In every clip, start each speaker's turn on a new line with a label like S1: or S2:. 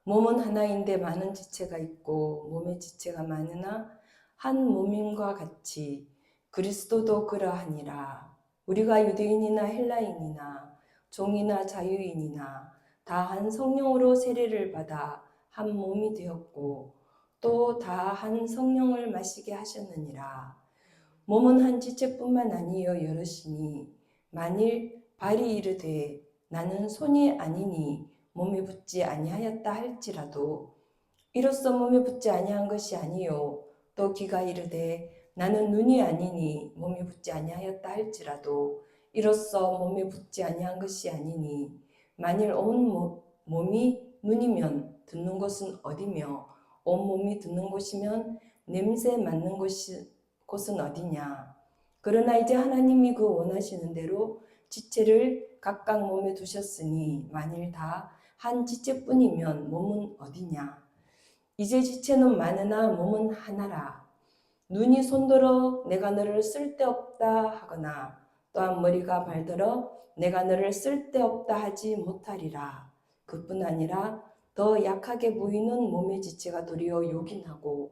S1: 몸은 하나인데 많은 지체가 있고 몸의 지체가 많으나 한 몸임과 같이 그리스도도 그러하니라. 우리가 유대인이나 헬라인이나 종이나 자유인이나 다 한 성령으로 세례를 받아 한 몸이 되었고 또 다 한 성령을 마시게 하셨느니라. 몸은 한 지체뿐만 아니요 여럿이니 만일 발이 이르되 나는 손이 아니니 몸에 붙지 아니하였다 할지라도 이로써 몸에 붙지 아니한 것이 아니요 또 귀가 이르되 나는 눈이 아니니 몸에 붙지 아니하였다 할지라도 이로써 몸에 붙지 아니한 것이 아니니 만일 온 몸이 눈이면 듣는 곳은 어디며 온 몸이 듣는 곳이면 냄새 맡는 곳은 어디냐. 그러나 이제 하나님이 그 원하시는 대로 지체를 각각 몸에 두셨으니 만일 다 한 지체뿐이면 몸은 어디냐. 이제 지체는 많으나 몸은 하나라. 눈이 손들어 내가 너를 쓸데없다 하거나 또한 머리가 발들어 내가 너를 쓸데없다 하지 못하리라. 그뿐 아니라 더 약하게 보이는 몸의 지체가 도리어 요긴하고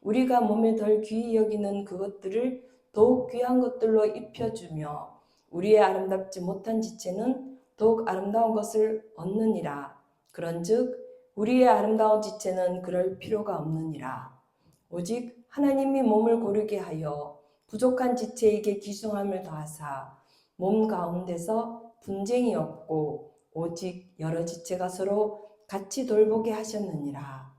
S1: 우리가 몸에 덜 귀히 여기는 그것들을 더욱 귀한 것들로 입혀주며 우리의 아름답지 못한 지체는 더욱 아름다운 것을 얻느니라. 그런즉 우리의 아름다운 지체는 그럴 필요가 없느니라. 오직 하나님이 몸을 고르게 하여 부족한 지체에게 귀중함을 더하사 몸 가운데서 분쟁이 없고 오직 여러 지체가 서로 같이 돌보게 하셨느니라.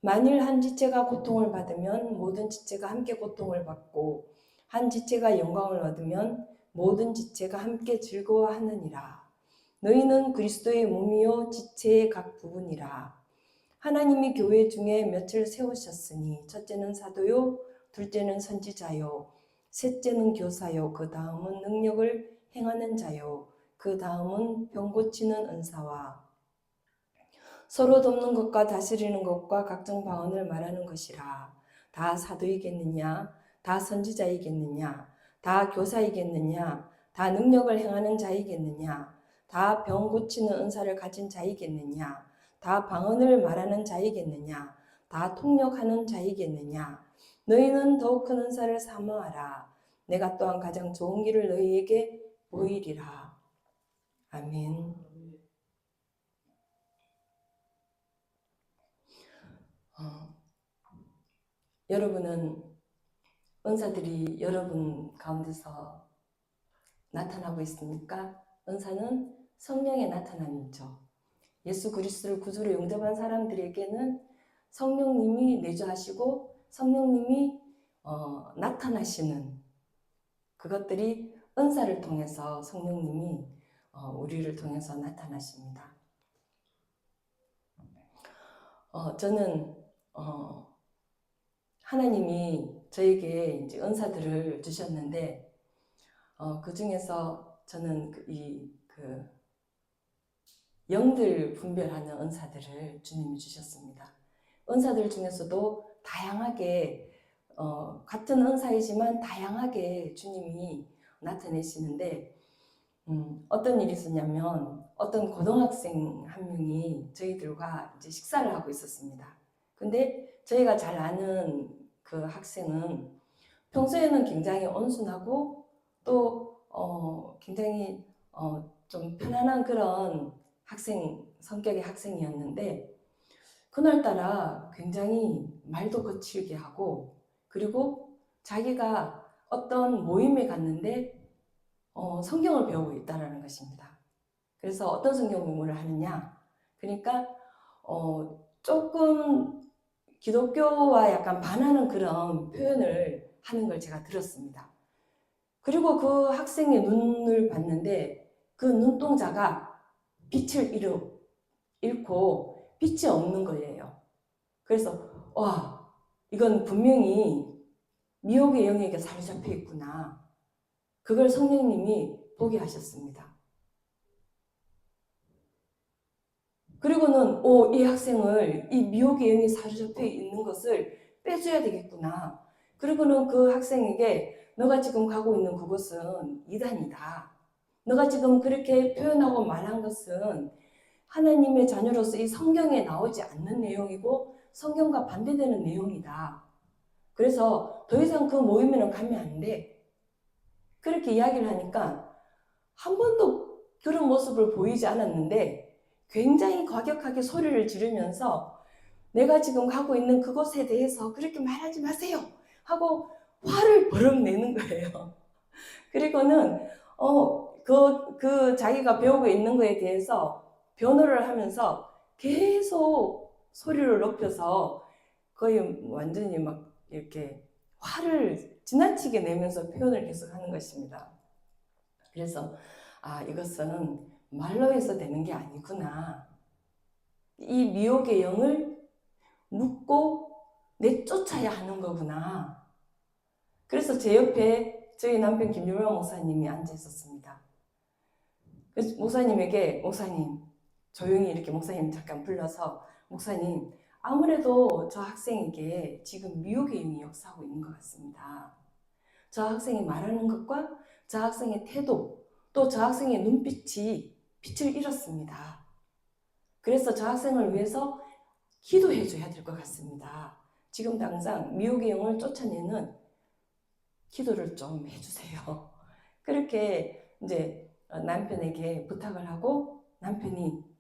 S1: 만일 한 지체가 고통을 받으면 모든 지체가 함께 고통을 받고 한 지체가 영광을 얻으면 모든 지체가 함께 즐거워하느니라. 너희는 그리스도의 몸이요 지체의 각 부분이라. 하나님이 교회 중에 몇을 세우셨으니 첫째는 사도요, 둘째는 선지자요, 셋째는 교사요, 그 다음은 능력을 행하는 자요, 그 다음은 병 고치는 은사와 서로 돕는 것과 다스리는 것과 각종 방언을 말하는 것이라. 다 사도이겠느냐? 다 선지자이겠느냐? 다 교사이겠느냐? 다 능력을 행하는 자이겠느냐? 다 병 고치는 은사를 가진 자이겠느냐? 다 방언을 말하는 자이겠느냐? 다 통역하는 자이겠느냐? 너희는 더욱 큰 은사를 사모하라. 내가 또한 가장 좋은 길을 너희에게 보이리라. 아멘. 여러분은 은사들이 여러분 가운데서 나타나고 있습니까? 은사는 성령의 나타남이죠. 예수 그리스도를 구주로 영접한 사람들에게는 성령님이 내주하시고 성령님이 나타나시는 그것들이 은사를 통해서 성령님이 우리를 통해서 나타나십니다. 저는 하나님이 저에게 이제 은사들을 주셨는데 그 중에서 저는 그 영들 분별하는 은사들을 주님이 주셨습니다. 은사들 중에서도 다양하게 같은 은사이지만 다양하게 주님이 나타내시는데 어떤 일이 있었냐면 어떤 고등학생 한 명이 저희들과 이제 식사를 하고 있었습니다. 근데 저희가 잘 아는 그 학생은 평소에는 굉장히 온순하고 또 굉장히 좀 편안한 그런 성격의 학생이었는데 그날따라 굉장히 말도 거칠게 하고 그리고 자기가 어떤 모임에 갔는데 성경을 배우고 있다는 것입니다. 그래서 어떤 성경 공부를 하느냐? 그러니까 조금 기독교와 약간 반하는 그런 표현을 하는 걸 제가 들었습니다. 그리고 그 학생의 눈을 봤는데 그 눈동자가 빛을 잃고 빛이 없는 거예요. 그래서 와, 이건 분명히 미혹의 영에게 사로잡혀 있구나. 그걸 성령님이 보게 하셨습니다. 그리고는 이 학생을 이 미혹의 영에 사로잡혀 있는 것을 빼줘야 되겠구나. 그리고는 그 학생에게 너가 지금 가고 있는 그곳은 이단이다. 너가 지금 그렇게 표현하고 말한 것은 하나님의 자녀로서 이 성경에 나오지 않는 내용이고 성경과 반대되는 내용이다. 그래서 더 이상 그 모임에는 가면 안 돼. 그렇게 이야기를 하니까 한 번도 그런 모습을 보이지 않았는데 굉장히 과격하게 소리를 지르면서 내가 지금 가고 있는 그곳에 대해서 그렇게 말하지 마세요 하고 화를 버럭 내는 거예요. 그리고는 자기가 배우고 있는 거에 대해서 변호를 하면서 계속 소리를 높여서 거의 완전히 막 이렇게 화를 지나치게 내면서 표현을 계속 하는 것입니다. 그래서 이것은 말로 해서 되는 게 아니구나. 이 미혹의 영을 묻고 내쫓아야 하는 거구나. 그래서 제 옆에 저희 남편 김유명 목사님이 앉아 있었습니다. 그래서 목사님에게 목사님 조용히 이렇게 목사님 잠깐 불러서 목사님 아무래도 저 학생에게 지금 미혹의 영이 역사하고 있는 것 같습니다. 저 학생이 말하는 것과 저 학생의 태도 또 저 학생의 눈빛이 빛을 잃었습니다. 그래서 저 학생을 위해서 기도해 줘야 될 것 같습니다. 지금 당장 미혹의 영을 쫓아내는 기도를 좀 해주세요. 그렇게 이제 남편에게 부탁을 하고 남편이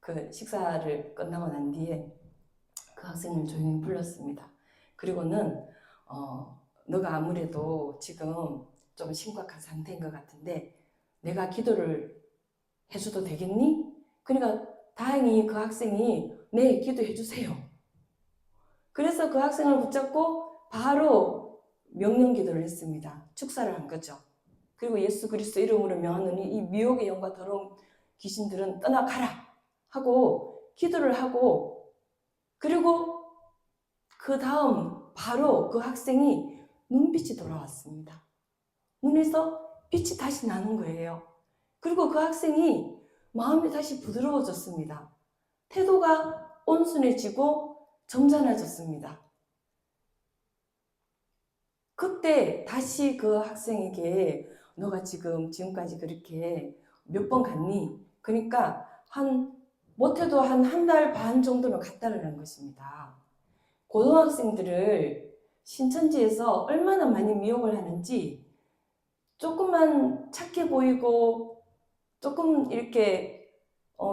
S1: 그 식사를 끝나고 난 뒤에 그 학생을 조용히 불렀습니다. 그리고는 너가 아무래도 지금 좀 심각한 상태인 것 같은데 내가 기도를 해줘도 되겠니? 그러니까 다행히 그 학생이 네, 기도해 주세요. 그래서 그 학생을 붙잡고 바로 명령 기도를 했습니다. 축사를 한 거죠. 그리고 예수 그리스도 이름으로 명하노니 이 미혹의 영과 더러운 귀신들은 떠나가라 하고 기도를 하고 그리고 그 다음 바로 그 학생이 눈빛이 돌아왔습니다. 눈에서 빛이 다시 나는 거예요. 그리고 그 학생이 마음이 다시 부드러워졌습니다. 태도가 온순해지고 점잖아졌습니다. 그때 다시 그 학생에게 너가 지금까지 그렇게 몇 번 갔니? 그러니까 못해도 한 달 반 정도는 갔다라는 것입니다. 고등학생들을 신천지에서 얼마나 많이 미혹을 하는지 조금만 착해 보이고 조금 이렇게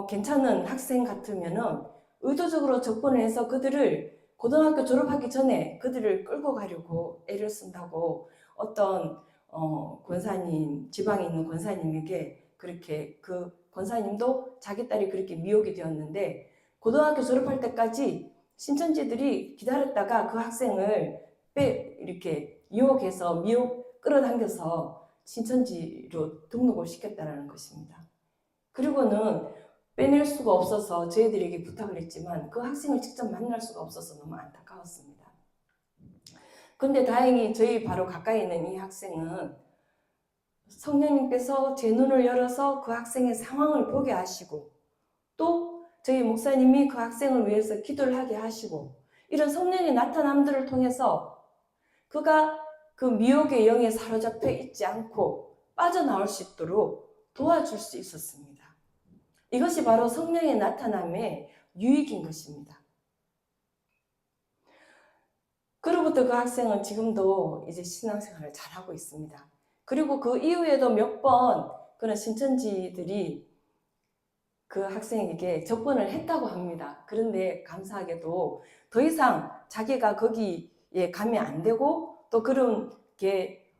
S1: 괜찮은 학생 같으면은 의도적으로 접근을 해서 그들을 고등학교 졸업하기 전에 그들을 끌고 가려고 애를 쓴다고 어떤 권사님, 지방에 있는 권사님에게 그렇게 그 권사님도 자기 딸이 그렇게 미혹이 되었는데 고등학교 졸업할 때까지 신천지들이 기다렸다가 그 학생을 이렇게 유혹해서 끌어당겨서 신천지로 등록을 시켰다는 것입니다. 그리고는 빼낼 수가 없어서 저희들에게 부탁을 했지만 그 학생을 직접 만날 수가 없어서 너무 안타까웠습니다. 근데 다행히 저희 바로 가까이 있는 이 학생은 성령님께서 제 눈을 열어서 그 학생의 상황을 보게 하시고 또 저희 목사님이 그 학생을 위해서 기도를 하게 하시고 이런 성령의 나타남들을 통해서 그가 그 미혹의 영에 사로잡혀 있지 않고 빠져나올 수 있도록 도와줄 수 있었습니다. 이것이 바로 성령의 나타남의 유익인 것입니다. 그로부터 그 학생은 지금도 이제 신앙생활을 잘하고 있습니다. 그리고 그 이후에도 몇 번 그런 신천지들이 그 학생에게 접근을 했다고 합니다. 그런데 감사하게도 더 이상 자기가 거기에 가면 안 되고 또 그런 게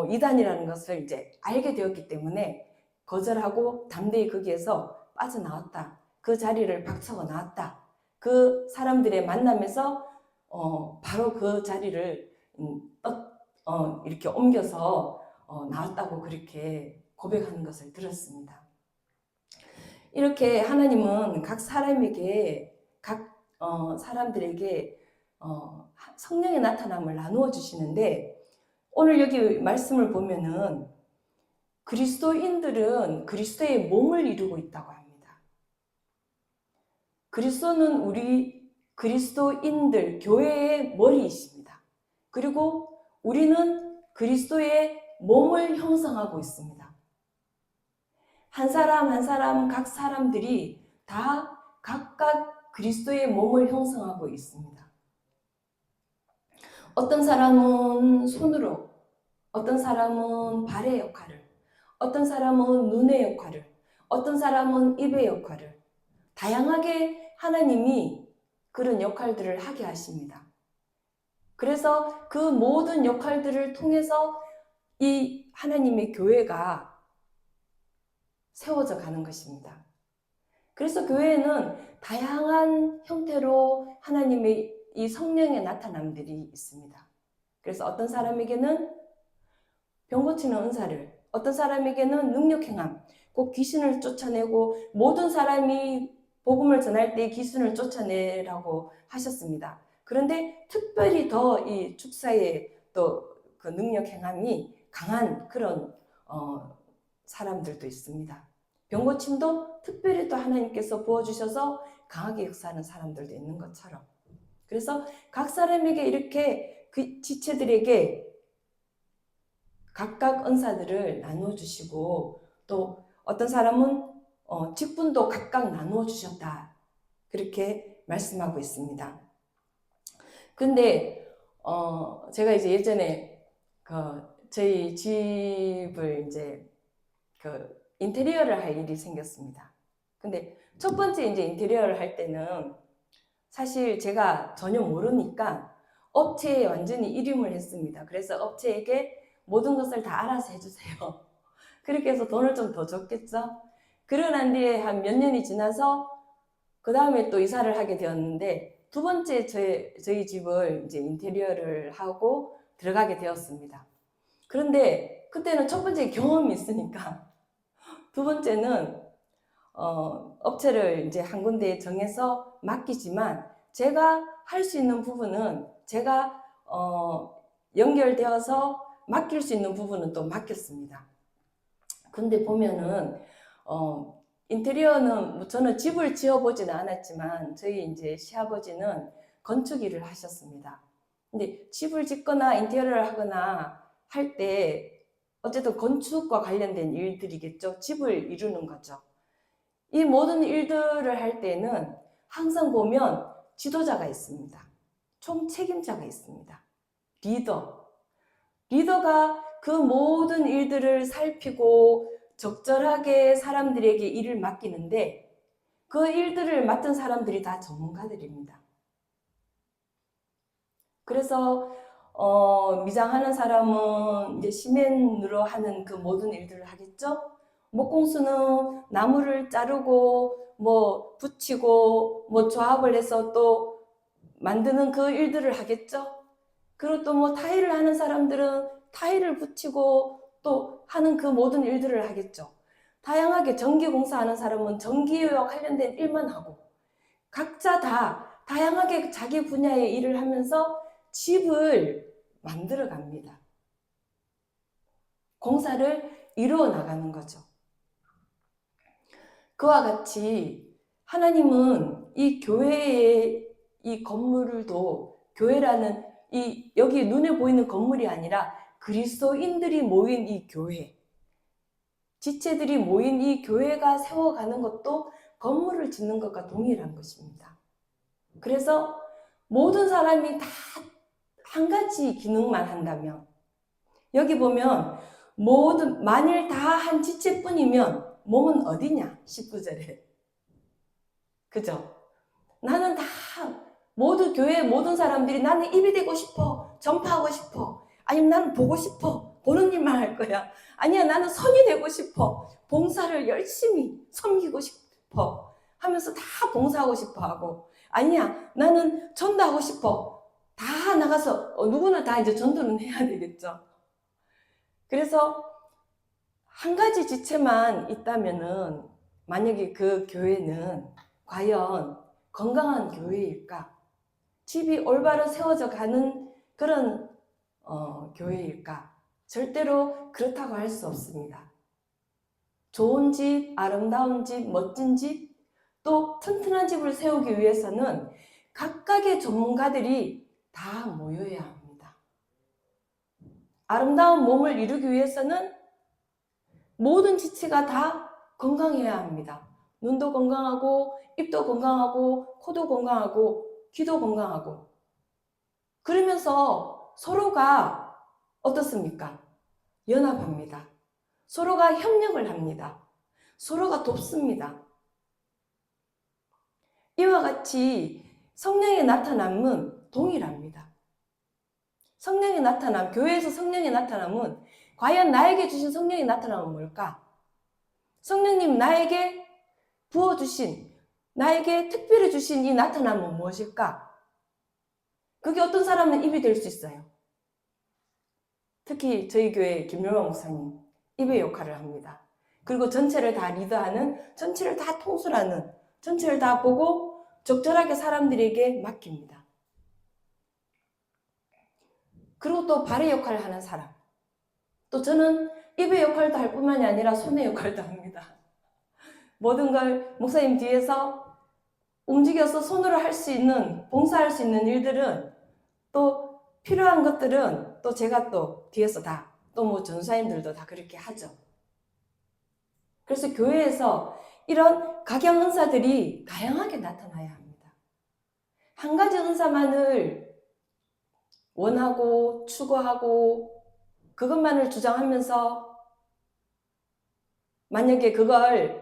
S1: 이단이라는 것을 이제 알게 되었기 때문에 거절하고 담대히 거기에서 빠져나왔다. 그 자리를 박차고 나왔다. 그 사람들의 만남에서 바로 그 자리를 이렇게 옮겨서 나왔다고 그렇게 고백하는 것을 들었습니다. 이렇게 하나님은 각 사람에게 각 사람들에게 성령의 나타남을 나누어 주시는데 오늘 여기 말씀을 보면은 그리스도인들은 그리스도의 몸을 이루고 있다고 합니다. 그리스도는 우리 그리스도인들 교회의 머리이십니다. 그리고 우리는 그리스도의 몸을 형성하고 있습니다. 한 사람 한 사람 각 사람들이 다 각각 그리스도의 몸을 형성하고 있습니다. 어떤 사람은 손으로, 어떤 사람은 발의 역할을, 어떤 사람은 눈의 역할을, 어떤 사람은 입의 역할을, 다양하게 하나님이 그런 역할들을 하게 하십니다. 그래서 그 모든 역할들을 통해서 이 하나님의 교회가 세워져 가는 것입니다. 그래서 교회에는 다양한 형태로 하나님의 이 성령의 나타남들이 있습니다. 그래서 어떤 사람에게는 병 고치는 은사를, 어떤 사람에게는 능력 행함, 꼭 귀신을 쫓아내고 모든 사람이 복음을 전할 때 귀신을 쫓아내라고 하셨습니다. 그런데 특별히 더 이 축사의 또 그 능력 행함이 강한 그런 사람들도 있습니다. 병 고침도 특별히 또 하나님께서 부어주셔서 강하게 역사하는 사람들도 있는 것처럼. 그래서 각 사람에게 이렇게 그 지체들에게 각각 은사들을 나눠주시고 또 어떤 사람은 직분도 각각 나눠주셨다. 그렇게 말씀하고 있습니다. 근데 제가 이제 예전에 저희 집을 이제 인테리어를 할 일이 생겼습니다. 근데 첫 번째 이제 인테리어를 할 때는 사실 제가 전혀 모르니까 업체에 완전히 일임을 했습니다. 그래서 업체에게 모든 것을 다 알아서 해주세요. 그렇게 해서 돈을 좀 더 줬겠죠. 그러고 난 뒤에 한 몇 년이 지나서 그 다음에 또 이사를 하게 되었는데 두 번째 저희 집을 이제 인테리어를 하고 들어가게 되었습니다. 그런데 그때는 첫 번째 경험이 있으니까 두 번째는 업체를 이제 한 군데에 정해서 맡기지만 제가 할 수 있는 부분은 제가 연결되어서 맡길 수 있는 부분은 또 맡겼습니다. 근데 보면은 인테리어는 저는 집을 지어보지는 않았지만 저희 이제 시아버지는 건축 일을 하셨습니다. 근데 집을 짓거나 인테리어를 하거나 할 때 어쨌든 건축과 관련된 일들이겠죠. 집을 이루는 거죠. 이 모든 일들을 할 때는 항상 보면 지도자가 있습니다. 총책임자가 있습니다. 리더가 그 모든 일들을 살피고 적절하게 사람들에게 일을 맡기는데 그 일들을 맡은 사람들이 다 전문가들입니다. 그래서 미장하는 사람은 이제 시멘으로 하는 그 모든 일들을 하겠죠. 목공수는 나무를 자르고 뭐 붙이고 뭐 조합을 해서 또 만드는 그 일들을 하겠죠. 그리고 또 뭐 타일을 하는 사람들은 타일을 붙이고 또 하는 그 모든 일들을 하겠죠. 다양하게 전기공사하는 사람은 전기와 관련된 일만 하고 각자 다 다양하게 자기 분야의 일을 하면서 집을 만들어 갑니다. 공사를 이루어 나가는 거죠. 그와 같이 하나님은 이 교회의 이 건물도 교회라는 여기 눈에 보이는 건물이 아니라 그리스도인들이 모인 이 교회, 지체들이 모인 이 교회가 세워가는 것도 건물을 짓는 것과 동일한 것입니다. 그래서 모든 사람이 다 한 가지 기능만 한다면 여기 보면 만일 다 한 지체뿐이면 몸은 어디냐? 19절에. 그죠? 나는 다 모두 교회 모든 사람들이 나는 입이 되고 싶어. 전파하고 싶어. 아니면 나는 보고 싶어. 보는 일만 할 거야. 아니야, 나는 선이 되고 싶어. 봉사를 열심히 섬기고 싶어. 하면서 다 봉사하고 싶어 하고. 아니야, 나는 전도하고 싶어. 다 나가서 누구나 다 이제 전도는 해야 되겠죠. 그래서 한 가지 지체만 있다면은 만약에 그 교회는 과연 건강한 교회일까? 집이 올바로 세워져 가는 그런 교회일까? 절대로 그렇다고 할 수 없습니다. 좋은 집, 아름다운 집, 멋진 집, 또 튼튼한 집을 세우기 위해서는 각각의 전문가들이 다 모여야 합니다. 아름다운 몸을 이루기 위해서는 모든 지체가 다 건강해야 합니다. 눈도 건강하고 입도 건강하고 코도 건강하고 귀도 건강하고 그러면서 서로가 어떻습니까? 연합합니다. 서로가 협력을 합니다. 서로가 돕습니다. 이와 같이 성령의 나타남은 동일합니다. 성령의 나타남, 교회에서 성령의 나타남은 과연 나에게 주신 성령의 나타남은 뭘까? 성령님 나에게 부어주신, 나에게 특별히 주신 이 나타남은 무엇일까? 그게 어떤 사람은 입이 될 수 있어요. 특히 저희 교회 김율만 목사님 입의 역할을 합니다. 그리고 전체를 다 리드하는, 전체를 다 통솔하는, 전체를 다 보고 적절하게 사람들에게 맡깁니다. 그리고 또 발의 역할을 하는 사람. 또 저는 입의 역할도 할 뿐만이 아니라 손의 역할도 합니다. 모든 걸 목사님 뒤에서 움직여서 손으로 할 수 있는, 봉사할 수 있는 일들은 또 필요한 것들은 또 제가 또 뒤에서 다, 또 뭐 전사님들도 다 그렇게 하죠. 그래서 교회에서 이런 각양 은사들이 다양하게 나타나야 합니다. 한 가지 은사만을 원하고 추구하고 그것만을 주장하면서 만약에 그걸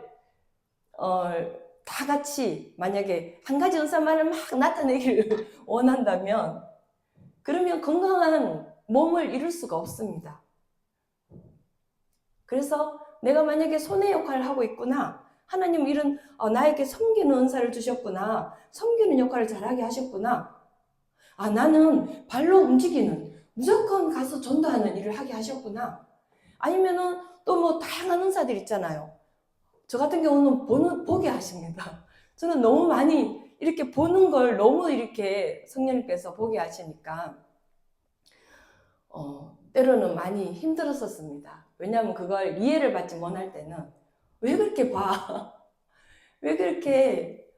S1: 다 같이 만약에 한 가지 은사만을 막 나타내기를 원한다면 그러면 건강한 몸을 이룰 수가 없습니다. 그래서 내가 만약에 손의 역할을 하고 있구나. 하나님 이런 나에게 섬기는 은사를 주셨구나. 섬기는 역할을 잘하게 하셨구나. 아, 나는 발로 움직이는, 무조건 가서 전도하는 일을 하게 하셨구나. 아니면은 또 뭐 다양한 은사들 있잖아요. 저 같은 경우는 보게 하십니다. 저는 너무 많이 이렇게 보는 걸 너무 이렇게 성령님께서 보게 하시니까 때로는 많이 힘들었었습니다. 왜냐하면 그걸 이해를 받지 못할 때는 왜 그렇게 봐? 왜 그렇게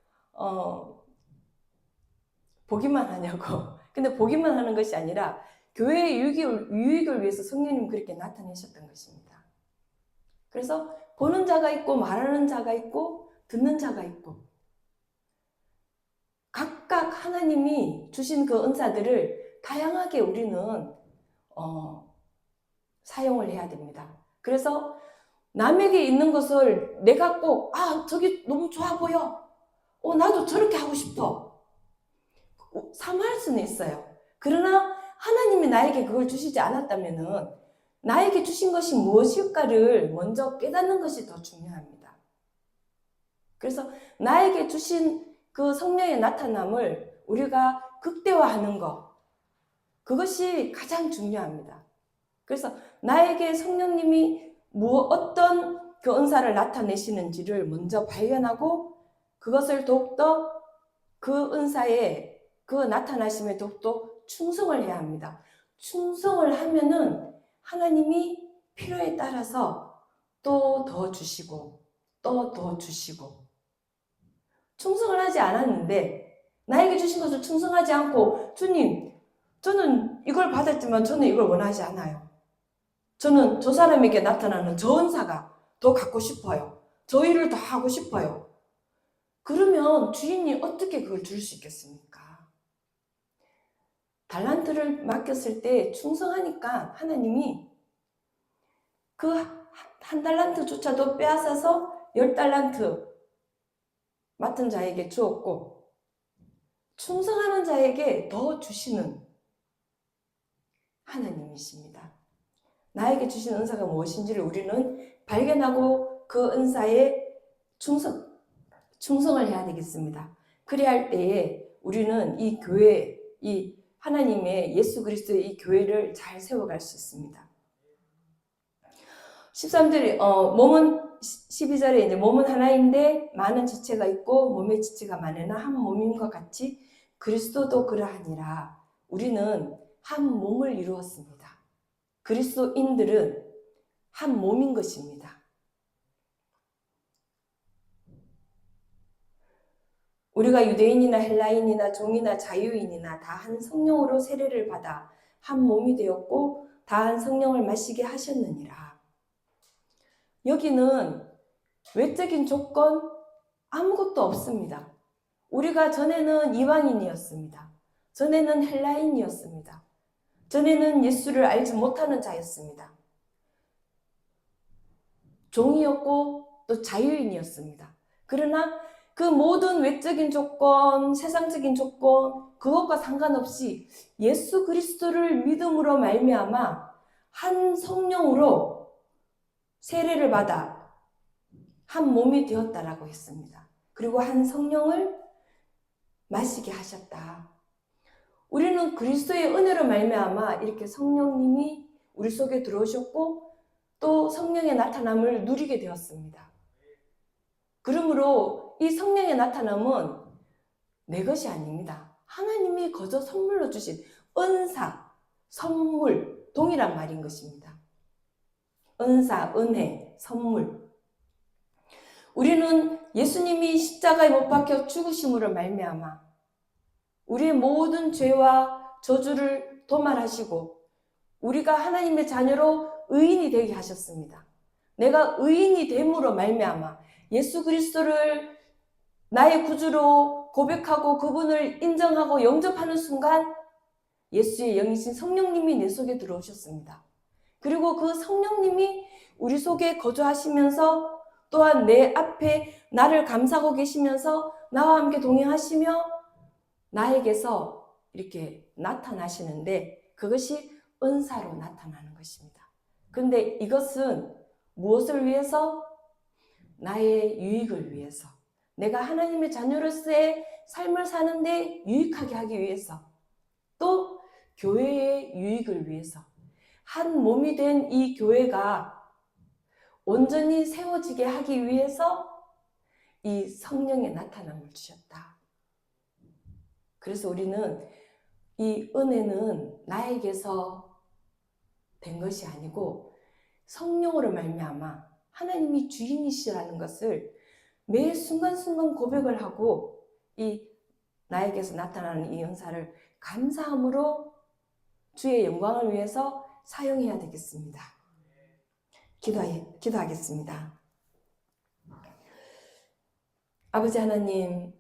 S1: 보기만 하냐고. 근데 보기만 하는 것이 아니라 교회의 유익을 위해서 성령님 그렇게 나타내셨던 것입니다. 그래서 보는 자가 있고 말하는 자가 있고 듣는 자가 있고 각각 하나님이 주신 그 은사들을 다양하게 우리는 사용을 해야 됩니다. 그래서 남에게 있는 것을 내가 꼭 저기 너무 좋아 보여. 나도 저렇게 하고 싶어. 사모할 수는 있어요. 그러나 하나님이 나에게 그걸 주시지 않았다면은 나에게 주신 것이 무엇일까를 먼저 깨닫는 것이 더 중요합니다. 그래서 나에게 주신 그 성령의 나타남을 우리가 극대화하는 것, 그것이 가장 중요합니다. 그래서 나에게 성령님이 어떤 그 은사를 나타내시는지를 먼저 발견하고 그것을 더욱더 그 은사에 그 나타나심에 더욱더 충성을 해야 합니다. 충성을 하면은 하나님이 필요에 따라서 또 더 주시고 또 더 주시고 충성을 하지 않았는데 나에게 주신 것을 충성하지 않고 주님 저는 이걸 받았지만 저는 이걸 원하지 않아요. 저는 저 사람에게 나타나는 저 은사가 더 갖고 싶어요. 저 일을 더 하고 싶어요. 그러면 주인이 어떻게 그걸 줄 수 있겠습니까? 달란트를 맡겼을 때 충성하니까 하나님이 그 한 달란트조차도 빼앗아서 10달란트 맡은 자에게 주었고 충성하는 자에게 더 주시는 하나님이십니다. 나에게 주신 은사가 무엇인지를 우리는 발견하고 그 은사에 충성을 해야 되겠습니다. 그래야 할 때에 우리는 이 교회, 이 하나님의 예수 그리스도의 이 교회를 잘 세워갈 수 있습니다. 13절, 몸은 12절에 이제 몸은 하나인데 많은 지체가 있고 몸의 지체가 많으나 한 몸임과 같이 그리스도도 그러하니라. 우리는 한 몸을 이루었습니다. 그리스도인들은 한 몸인 것입니다. 우리가 유대인이나 헬라인이나 종이나 자유인이나 다 한 성령으로 세례를 받아 한 몸이 되었고 다 한 성령을 마시게 하셨느니라. 여기는 외적인 조건, 아무것도 없습니다. 우리가 전에는 이방인이었습니다. 전에는 헬라인이었습니다. 전에는 예수를 알지 못하는 자였습니다. 종이었고 또 자유인이었습니다. 그러나 그 모든 외적인 조건, 세상적인 조건, 그것과 상관없이 예수 그리스도를 믿음으로 말미암아 한 성령으로 세례를 받아 한 몸이 되었다라고 했습니다. 그리고 한 성령을 마시게 하셨다. 우리는 그리스도의 은혜로 말미암아 이렇게 성령님이 우리 속에 들어오셨고 또 성령의 나타남을 누리게 되었습니다. 그러므로 이 성령의 나타남은 내 것이 아닙니다. 하나님이 거저 선물로 주신 은사, 선물, 동일한 말인 것입니다. 은사, 은혜, 선물. 우리는 예수님이 십자가에 못 박혀 죽으심으로 말미암아 우리의 모든 죄와 저주를 도말하시고 우리가 하나님의 자녀로 의인이 되게 하셨습니다. 내가 의인이 됨으로 말미암아 예수 그리스도를 나의 구주로 고백하고 그분을 인정하고 영접하는 순간 예수의 영이신 성령님이 내 속에 들어오셨습니다. 그리고 그 성령님이 우리 속에 거주하시면서 또한 내 앞에 나를 감싸고 계시면서 나와 함께 동행하시며 나에게서 이렇게 나타나시는데 그것이 은사로 나타나는 것입니다. 그런데 이것은 무엇을 위해서? 나의 유익을 위해서. 내가 하나님의 자녀로서의 삶을 사는데 유익하게 하기 위해서. 또 교회의 유익을 위해서. 한 몸이 된 이 교회가 온전히 세워지게 하기 위해서 이 성령의 나타남을 주셨다. 그래서 우리는 이 은혜는 나에게서 된 것이 아니고 성령으로 말미암아 하나님이 주인이시라는 것을 매 순간순간 고백을 하고 이 나에게서 나타나는 이 은사를 감사함으로 주의 영광을 위해서 사용해야 되겠습니다. 기도하겠습니다. 아버지 하나님,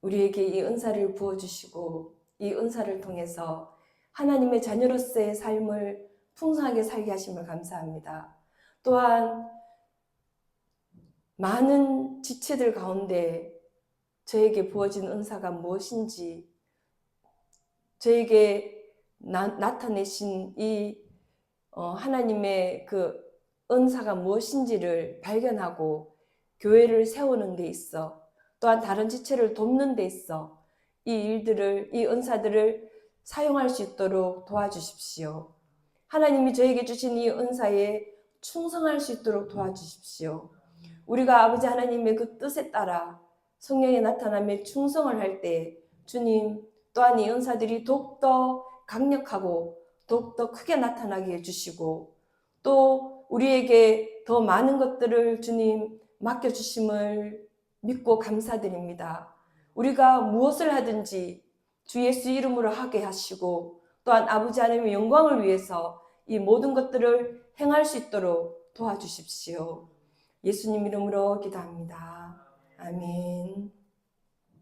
S1: 우리에게 이 은사를 부어주시고 이 은사를 통해서 하나님의 자녀로서의 삶을 풍성하게 살게 하심을 감사합니다. 또한 많은 지체들 가운데 저에게 부어진 은사가 무엇인지, 저에게 나타내신 이 하나님의 그 은사가 무엇인지를 발견하고 교회를 세우는 데 있어, 또한 다른 지체를 돕는 데 있어 이 일들을, 이 은사들을 사용할 수 있도록 도와주십시오. 하나님이 저에게 주신 이 은사에 충성할 수 있도록 도와주십시오. 우리가 아버지 하나님의 그 뜻에 따라 성령의 나타남에 충성을 할 때 주님 또한 이 은사들이 더욱더 강력하고 더욱더 크게 나타나게 해주시고 또 우리에게 더 많은 것들을 주님 맡겨주심을 믿고 감사드립니다. 우리가 무엇을 하든지 주 예수 이름으로 하게 하시고 또한 아버지 하나님의 영광을 위해서 이 모든 것들을 행할 수 있도록 도와주십시오. 예수님 이름으로 기도합니다. 아멘.